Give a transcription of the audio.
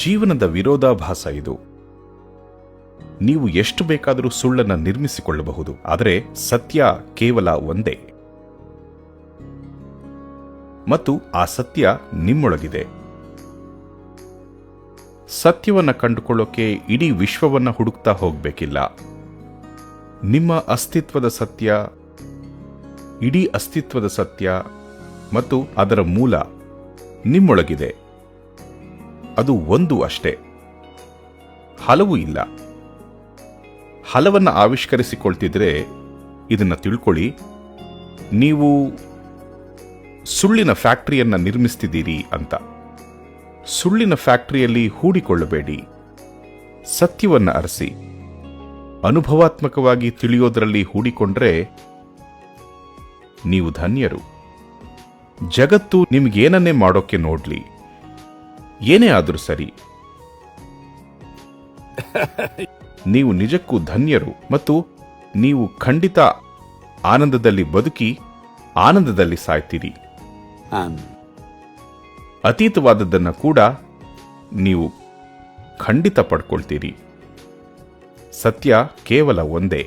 ಜೀವನದ ವಿರೋಧಾಭಾಸ ಇದು. ನೀವು ಎಷ್ಟು ಬೇಕಾದರೂ ಸುಳ್ಳನ್ನು ನಿರ್ಮಿಸಿಕೊಳ್ಳಬಹುದು, ಆದರೆ ಸತ್ಯ ಕೇವಲ ಒಂದೇ, ಮತ್ತು ಆ ಸತ್ಯ ನಿಮ್ಮೊಳಗಿದೆ. ಸತ್ಯವನ್ನು ಕಂಡುಕೊಳ್ಳೋಕೆ ಇಡೀ ವಿಶ್ವವನ್ನು ಹುಡುಕ್ತಾ ಹೋಗಬೇಕಿಲ್ಲ. ನಿಮ್ಮ ಅಸ್ತಿತ್ವದ ಸತ್ಯ, ಇಡೀ ಅಸ್ತಿತ್ವದ ಸತ್ಯ ಮತ್ತು ಅದರ ಮೂಲ ನಿಮ್ಮೊಳಗಿದೆ. ಅದು ಒಂದು ಅಷ್ಟೇ, ಹಲವು ಇಲ್ಲ. ಹಲವನ್ನು ಆವಿಷ್ಕರಿಸಿಕೊಳ್ತಿದ್ರೆ ಇದನ್ನು ತಿಳ್ಕೊಳ್ಳಿ, ನೀವು ಸುಳ್ಳಿನ ಫ್ಯಾಕ್ಟರಿಯನ್ನು ನಿರ್ಮಿಸ್ತಿದ್ದೀರಿ ಅಂತ. ಸುಳ್ಳಿನ ಫ್ಯಾಕ್ಟರಿಯಲ್ಲಿ ಹೂಡಿಕೊಳ್ಳಬೇಡಿ, ಸತ್ಯವನ್ನು ಅರಸಿ. ಅನುಭವಾತ್ಮಕವಾಗಿ ತಿಳಿಯೋದರಲ್ಲಿ ಹೂಡಿಕೊಂಡ್ರೆ ನೀವು ಧನ್ಯರು. ಜಗತ್ತು ನಿಮಗೇನನ್ನೇ ಮಾಡೋಕೆ ನೋಡ್ಲಿ, ಏನೇ ಆದರೂ ಸರಿ, ನೀವು ನಿಜಕ್ಕೂ ಧನ್ಯರು ಮತ್ತು ನೀವು ಖಂಡಿತ ಆನಂದದಲ್ಲಿ ಬದುಕಿ ಆನಂದದಲ್ಲಿ ಸಾಯ್ತೀರಿ. ಅತೀತವಾದದ್ದನ್ನು ಕೂಡ ನೀವು ಖಂಡಿತ ಪಡ್ಕೊಳ್ತೀರಿ. ಸತ್ಯ ಕೇವಲ ಒಂದೇ.